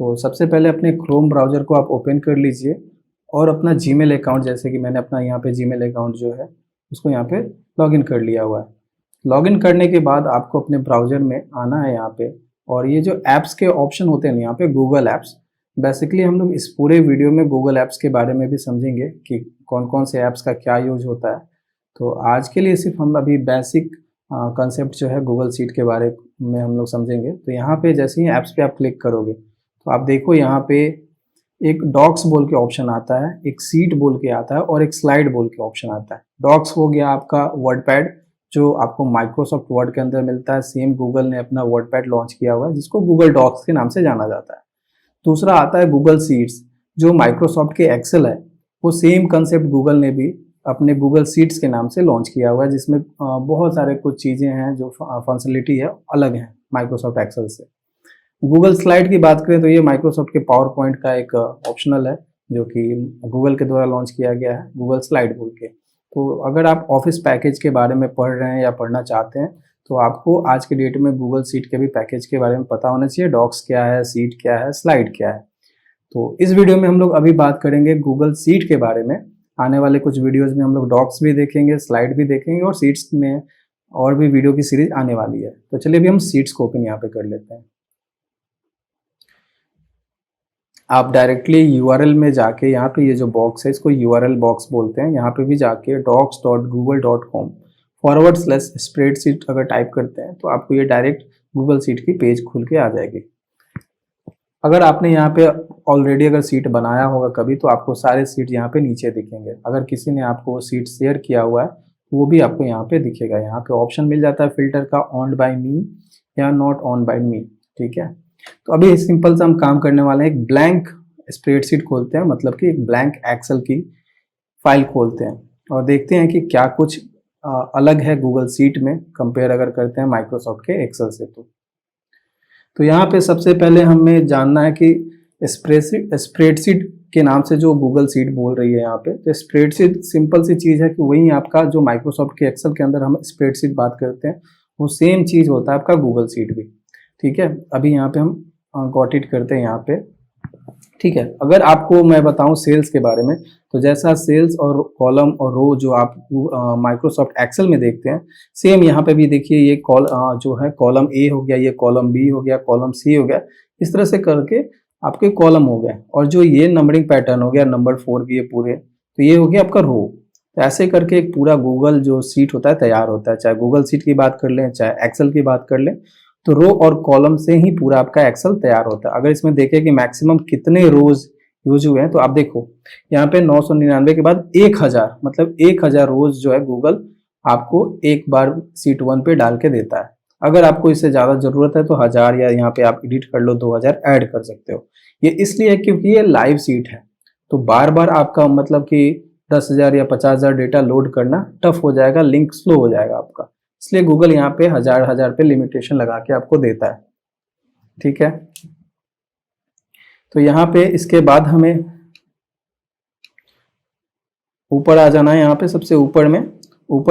तो सबसे पहले अपने क्रोम ब्राउज़र को आप ओपन कर लीजिए और अपना जीमेल अकाउंट, जैसे कि मैंने अपना यहाँ पे जीमेल अकाउंट जो है उसको यहाँ पे लॉगिन कर लिया हुआ है। लॉगिन करने के बाद आपको अपने ब्राउज़र में आना है यहाँ पे, और ये जो ऐप्स के ऑप्शन होते हैं ना यहाँ पे गूगल ऐप्स, बेसिकली हम लोग इस पूरे वीडियो में गूगल ऐप्स के बारे में भी समझेंगे कि कौन-कौन से ऐप्स का क्या यूज़ होता है। तो आज के लिए सिर्फ हम अभी बेसिक कंसेप्ट जो है गूगल शीट के बारे में हम लोग समझेंगे। तो यहाँ पे जैसे ही ऐप्स पे आप क्लिक करोगे तो आप देखो यहाँ पे एक डॉक्स बोल के ऑप्शन आता है, एक सीट बोल के आता है और एक स्लाइड बोल के ऑप्शन आता है। डॉक्स हो गया आपका वर्डपैड, जो आपको माइक्रोसॉफ्ट वर्ड के अंदर मिलता है। सेम गूगल ने अपना वर्डपैड लॉन्च किया हुआ है जिसको गूगल डॉक्स के नाम से जाना जाता है। दूसरा आता है गूगल शीट्स, जो माइक्रोसॉफ्ट के एक्सेल है, वो सेम कंसेप्ट गूगल ने भी अपने गूगल शीट्स के नाम से लॉन्च किया हुआ है, जिसमें बहुत सारे कुछ चीज़ें हैं जो फंक्शनलिटी है अलग है माइक्रोसॉफ्ट एक्सेल से। गूगल स्लाइड की बात करें तो ये माइक्रोसॉफ्ट के पावर पॉइंट का एक ऑप्शनल है जो कि गूगल के द्वारा लॉन्च किया गया है, गूगल स्लाइड बोल के। तो अगर आप ऑफिस पैकेज के बारे में पढ़ रहे हैं या पढ़ना चाहते हैं तो आपको आज के डेट में गूगल शीट के भी पैकेज के बारे में पता होना चाहिए। डॉक्स क्या है, सीट क्या है, स्लाइड क्या है। तो इस वीडियो में हम लोग अभी बात करेंगे गूगल शीट के बारे में। आने वाले कुछ वीडियोस में हम लोग डॉक्स भी देखेंगे, स्लाइड भी देखेंगे और शीट्स में और भी वीडियो की सीरीज आने वाली है। तो चलिए अभी हम शीट्स को ओपन यहाँ पे कर लेते हैं। आप डायरेक्टली यूआरएल में जाके यहाँ पे ये जो बॉक्स है इसको यूआरएल बॉक्स बोलते हैं, यहाँ पे भी जाके docs.google.com/spreadsheet अगर टाइप करते हैं तो आपको ये डायरेक्ट गूगल शीट की पेज खुल के आ जाएगी। अगर आपने यहाँ पे ऑलरेडी अगर सीट बनाया होगा कभी तो आपको सारे सीट यहाँ पे नीचे दिखेंगे। अगर किसी ने आपको वो सीट शेयर किया हुआ है तो वो भी आपको यहाँ पे दिखेगा। यहाँ पे ऑप्शन मिल जाता है फिल्टर का, ऑन बाय मी या नॉट ऑन बाय मी। ठीक है, तो अभी सिंपल सा हम काम करने वाले हैं। एक ब्लैंक स्प्रेडशीट खोलते हैं, मतलब कि एक ब्लैंक एक्सेल की फाइल खोलते हैं और देखते हैं कि क्या कुछ अलग है गूगल शीट में कंपेयर अगर करते हैं माइक्रोसॉफ्ट के एक्सेल से। तो यहाँ पे सबसे पहले हमें जानना है कि स्प्रेडशीट के नाम से जो गूगल शीट बोल रही है यहाँ पे, तो स्प्रेडशीट सिंपल सी चीज़ है कि वही आपका जो माइक्रोसॉफ्ट के एक्सेल के अंदर हम स्प्रेडशीट बात करते हैं वो सेम चीज़ होता है आपका गूगल शीट भी। ठीक है, अभी यहाँ पे हम गॉट इट करते हैं यहाँ पे। ठीक है, अगर आपको मैं बताऊं सेल्स के बारे में, तो जैसा सेल्स और कॉलम और रो जो आप माइक्रोसॉफ्ट एक्सेल में देखते हैं, सेम यहाँ पे भी देखिए ये जो है कॉलम ए हो गया, ये कॉलम बी हो गया, कॉलम सी हो गया, इस तरह से करके आपके कॉलम हो गए। और जो ये नंबरिंग पैटर्न हो गया नंबर 4 के ये पूरे, तो ये हो गया आपका रो। तो ऐसे करके एक पूरा गूगल जो सीट होता है तैयार होता है। चाहे गूगल सीट की बात कर लें, चाहे एक्सेल की बात कर लें, तो रो और कॉलम से ही पूरा आपका एक्सेल तैयार होता है। अगर इसमें देखें कि मैक्सिमम कितने रोज यूज हुए हैं, तो आप देखो यहाँ पे 999 के बाद 1000, मतलब 1000 रोज जो है गूगल आपको एक बार सीट 1 पे डाल के देता है। अगर आपको इससे ज्यादा जरूरत है तो 1000 या यहाँ पे आप एडिट कर लो 2000 ऐड कर सकते हो। ये इसलिए क्योंकि ये लाइव सीट है, तो बार बार आपका मतलब कि 10,000 या 50,000 डेटा लोड करना टफ हो जाएगा, लिंक स्लो हो जाएगा आपका। इसलिए गूगल यहाँ पे 1000 पे लिमिटेशन लगा के आपको देता है। ठीक है, तो यहाँ पे इसके बाद हमें ऊपर आ जाना है। यहाँ पे सबसे ऊपर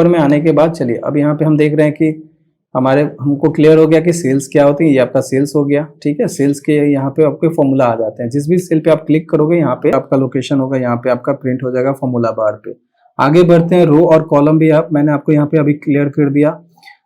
में आने के बाद चलिए अब यहाँ पे हम देख रहे हैं कि हमको क्लियर हो गया कि सेल्स क्या होती है। ये आपका सेल्स हो गया। ठीक है, सेल्स के यहाँ पे आपके फॉर्मूला आ जाते हैं। जिस भी सेल पे आप क्लिक करोगे यहाँ पे आपका लोकेशन होगा, यहाँ पे आपका प्रिंट हो जाएगा फॉर्मूला बार पे। आगे बढ़ते हैं, रो और कॉलम भी मैंने आपको यहाँ पे अभी क्लियर कर दिया।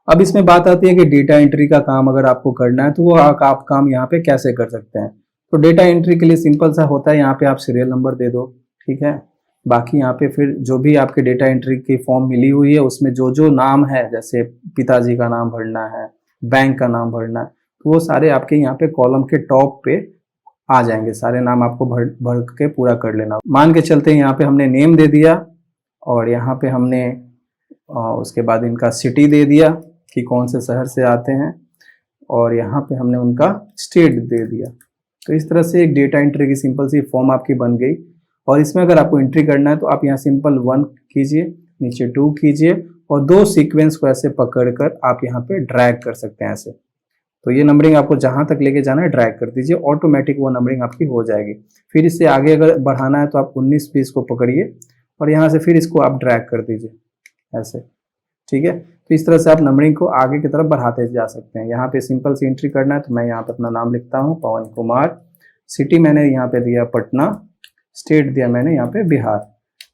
अब इसमें बात आती है कि डेटा एंट्री का काम अगर आपको करना है तो वो आप काम यहाँ पे कैसे कर सकते हैं। तो डेटा एंट्री के लिए सिंपल सा होता है, यहाँ पे आप सीरियल नंबर दे दो। ठीक है, बाकी यहाँ पे फिर जो भी आपके डेटा एंट्री की फॉर्म मिली हुई है उसमें जो जो नाम है, जैसे पिताजी का नाम भरना है, बैंक का नाम भरना है, तो वो सारे आपके यहाँ पे कॉलम के टॉप पे आ जाएंगे। सारे नाम आपको भर के पूरा कर लेना। मान के चलते हैं यहाँ पे हमने नेम दे दिया और यहाँ पे हमने उसके बाद इनका सिटी दे दिया कि कौन से शहर से आते हैं, और यहाँ पे हमने उनका स्टेट दे दिया। तो इस तरह से एक डेटा एंट्री की सिंपल सी फॉर्म आपकी बन गई। और इसमें अगर आपको एंट्री करना है तो आप यहाँ सिंपल 1 कीजिए, नीचे 2 कीजिए और 2 सीक्वेंस को ऐसे पकड़कर आप यहाँ पे ड्रैग कर सकते हैं ऐसे। तो ये नंबरिंग आपको जहां तक लेके जाना है ड्रैग कर दीजिए, ऑटोमेटिक वो नंबरिंग आपकी हो जाएगी। फिर इससे आगे अगर बढ़ाना है तो आप 19-20 को पकड़िए और यहाँ से फिर इसको आप ड्रैग कर दीजिए ऐसे। ठीक है, तो इस तरह से आप नंबरिंग को आगे की तरफ बढ़ाते जा सकते हैं। यहाँ पे सिंपल सी एंट्री करना है तो मैं यहाँ पे अपना नाम लिखता हूँ, पवन कुमार, सिटी मैंने यहाँ पे दिया पटना, स्टेट दिया मैंने यहाँ पे बिहार।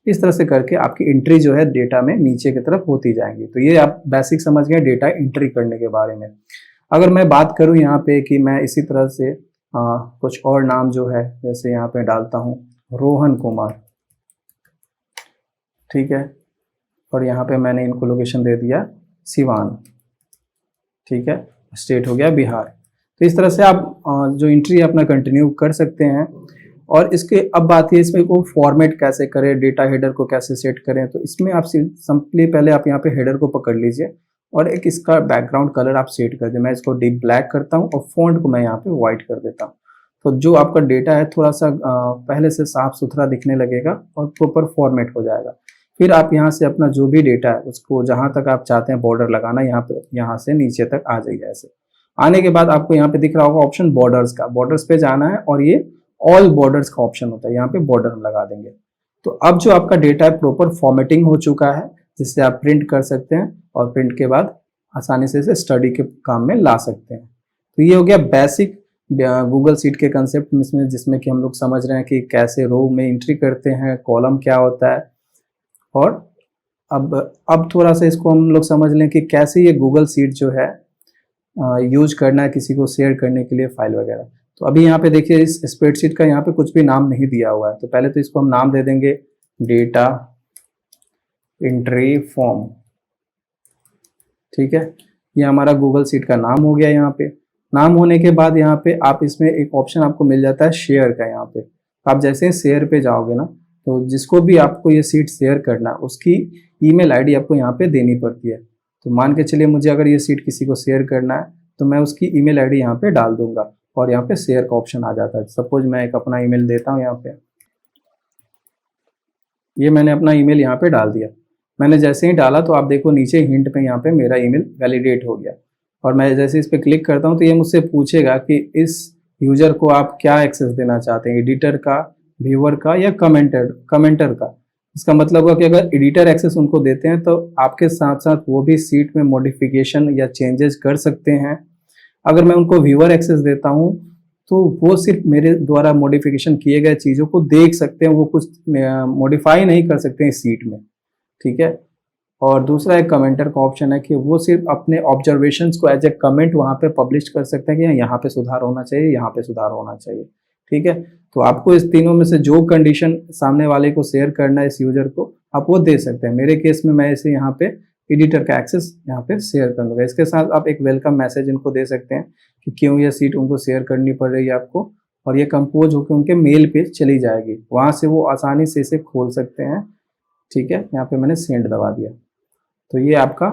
इस तरह से करके आपकी एंट्री जो है डेटा में नीचे की तरफ होती जाएंगी। तो ये आप बेसिक समझ गए डेटा एंट्री करने के बारे में। अगर मैं बात करूँ यहाँ पे कि मैं इसी तरह से कुछ और नाम जो है, जैसे यहाँ पे डालता हूँ रोहन कुमार, ठीक है, और यहाँ पे मैंने इनको लोकेशन दे दिया सिवान, ठीक है, स्टेट हो गया बिहार। तो इस तरह से आप जो एंट्री अपना कंटिन्यू कर सकते हैं। और इसके अब बात है इसमें को फॉर्मेट कैसे करें, डेटा हेडर को कैसे सेट करें। तो इसमें आप सिंपली पहले आप यहाँ पे हेडर को पकड़ लीजिए और एक इसका बैकग्राउंड कलर आप सेट कर दें। मैं इसको डीप ब्लैक करता हूँ और फॉन्ट को मैं यहाँ पे व्हाइट कर देता हूँ। तो जो आपका डेटा है थोड़ा सा पहले से साफ सुथरा दिखने लगेगा और प्रॉपर फॉर्मेट हो जाएगा। फिर आप यहाँ से अपना जो भी डेटा है उसको जहाँ तक आप चाहते हैं बॉर्डर लगाना, यहाँ से नीचे तक आ जाएगा। ऐसे आने के बाद आपको यहाँ पे दिख रहा होगा ऑप्शन बॉर्डर्स का, बॉर्डर्स पे जाना है और ये ऑल बॉर्डर्स का ऑप्शन होता है, यहाँ पे बॉर्डर हम लगा देंगे। तो अब जो आपका डेटा है प्रॉपर फॉर्मेटिंग हो चुका है, जिससे आप प्रिंट कर सकते हैं और प्रिंट के बाद आसानी से इसे स्टडी के काम में ला सकते हैं। तो ये हो गया बेसिक गूगल शीट के कंसेप्ट जिसमें कि हम लोग समझ रहे हैं कि कैसे रो में एंट्री करते हैं, कॉलम क्या होता है। और अब थोड़ा सा इसको हम लोग समझ लें कि कैसे ये गूगल शीट जो है यूज करना है किसी को शेयर करने के लिए फाइल वगैरह। तो अभी यहाँ पे देखिए इस स्प्रेडशीट का यहाँ पे कुछ भी नाम नहीं दिया हुआ है। तो पहले तो इसको हम नाम दे देंगे डेटा एंट्री फॉर्म, ठीक है। ये हमारा गूगल शीट का नाम हो गया। यहाँ पे नाम होने के बाद यहाँ पे आप इसमें एक ऑप्शन आपको मिल जाता है शेयर का। यहाँ पे आप जैसे शेयर पे जाओगे ना, तो जिसको भी आपको ये सीट शेयर करना है उसकी ईमेल आईडी आपको यहाँ पे देनी पड़ती है। तो मान के चलिए मुझे अगर ये सीट किसी को शेयर करना है तो मैं उसकी ईमेल आईडी यहाँ पे डाल दूंगा और यहाँ पे शेयर का ऑप्शन आ जाता है। सपोज मैं एक अपना ईमेल देता हूँ, यहाँ पे ये मैंने अपना ईमेल यहाँ पे डाल दिया। मैंने जैसे ही डाला तो आप देखो नीचे हिंट पे यहाँ पे मेरा ईमेल वैलिडेट हो गया। और मैं जैसे इस पर क्लिक करता हूँ तो ये मुझसे पूछेगा कि इस यूजर को आप क्या एक्सेस देना चाहते हैं, एडिटर का, व्यूअर का या कमेंटर का। इसका मतलब हुआ कि अगर एडिटर एक्सेस उनको देते हैं तो आपके साथ साथ वो भी सीट में मॉडिफिकेशन या चेंजेस कर सकते हैं। अगर मैं उनको व्यूअर एक्सेस देता हूँ तो वो सिर्फ मेरे द्वारा मॉडिफिकेशन किए गए चीज़ों को देख सकते हैं, वो कुछ मॉडिफाई नहीं कर सकते हैं सीट में, ठीक है। और दूसरा एक कमेंटर का ऑप्शन है कि वो सिर्फ अपने ऑब्जर्वेशंस को एज ए कमेंट वहाँ पे पब्लिश कर सकते हैं कि यहाँ पे सुधार होना चाहिए, यहाँ पे सुधार होना चाहिए, ठीक है। तो आपको इस तीनों में से जो कंडीशन सामने वाले को शेयर करना है इस यूजर को, आप वो दे सकते हैं। मेरे केस में मैं इसे यहाँ पे एडिटर का एक्सेस यहाँ पे शेयर कर दूंगा। इसके साथ आप एक वेलकम मैसेज इनको दे सकते हैं कि क्यों ये सीट उनको शेयर करनी पड़ रही है आपको, और ये कंपोज होकर उनके मेल पे चली जाएगी, वहां से वो आसानी से इसे खोल सकते हैं, ठीक है। यहाँ पे मैंने सेंड दबा दिया तो ये आपका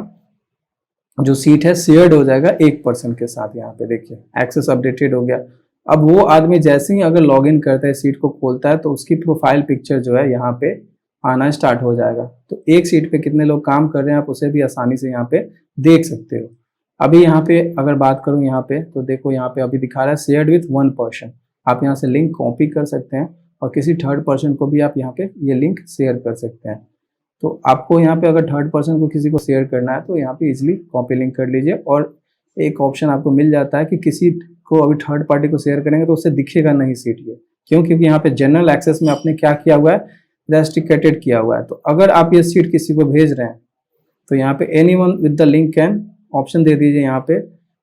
जो सीट है शेयर्ड हो जाएगा एक पर्सन के साथ। यहाँ पे देखिए एक्सेस अपडेटेड हो गया। अब वो आदमी जैसे ही अगर लॉगिन करता है सीट को खोलता है तो उसकी प्रोफाइल पिक्चर जो है यहाँ पे आना स्टार्ट हो जाएगा। तो एक सीट पे कितने लोग काम कर रहे हैं आप उसे भी आसानी से यहाँ पे देख सकते हो। अभी यहाँ पे अगर बात करूँ यहाँ पे तो देखो यहाँ पे अभी दिखा रहा है शेयर्ड विथ 1 पर्सन। आप यहाँ से लिंक कॉपी कर सकते हैं और किसी थर्ड पर्सन को भी आप यहाँ पे ये लिंक शेयर कर सकते हैं। तो आपको यहाँ पे अगर थर्ड पर्सन को किसी को शेयर करना है तो यहाँ पे इजिली कॉपी लिंक कर लीजिए। और एक ऑप्शन आपको मिल जाता है कि किसी को अभी थर्ड पार्टी को शेयर करेंगे तो उससे दिखेगा नहीं सीट ये, क्यों? क्योंकि यहाँ पे जनरल एक्सेस में आपने क्या किया हुआ है, रेस्ट्रिक्टेड किया हुआ है। तो अगर आप ये सीट किसी को भेज रहे हैं तो यहाँ पे anyone with the link can option दे दीजिए यहाँ पे,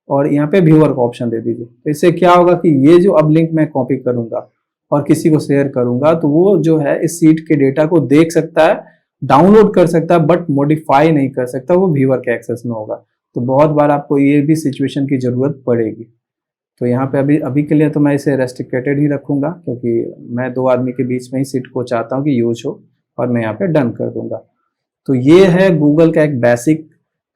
और यहाँ पे व्यूअर का ऑप्शन दे दीजिए। तो इससे क्या होगा कि ये जो अब लिंक मैं कॉपी करूंगा और किसी को शेयर करूंगा तो वो जो है इस सीट के डेटा को देख सकता है, डाउनलोड कर सकता है, बट मॉडिफाई नहीं कर सकता, वो व्यूअर के एक्सेस में होगा। तो बहुत बार आपको ये भी सिचुएशन की जरूरत पड़ेगी। तो यहाँ पे अभी के लिए तो मैं इसे रेस्ट्रिक्टेड ही रखूंगा, क्योंकि मैं 2 आदमी के बीच में ही सीट को चाहता हूँ कि यूज हो, और मैं यहाँ पे डन कर दूंगा। तो ये है गूगल का एक बेसिक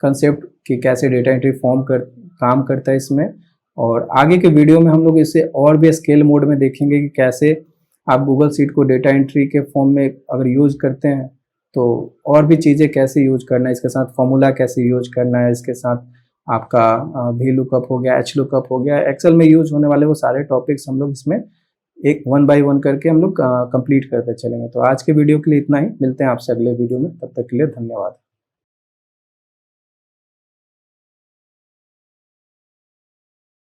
कंसेप्ट कि कैसे डेटा एंट्री फॉर्म काम करता है इसमें। और आगे के वीडियो में हम लोग इसे और भी स्केल मोड में देखेंगे कि कैसे आप गूगल शीट को डेटा एंट्री के फॉर्म में अगर यूज करते हैं तो और भी चीज़ें कैसे यूज करना है, इसके साथ फॉर्मूला कैसे यूज करना है, इसके साथ आपका वी लुकअप हो गया, एच लुकअप हो गया, एक्सेल में यूज होने वाले वो सारे टॉपिक्स हम लोग इसमें एक 1 बाय 1 करके हम लोग कंप्लीट करते चलेंगे। तो आज के वीडियो के लिए इतना ही, मिलते हैं आपसे अगले वीडियो में, तब तक के लिए धन्यवाद।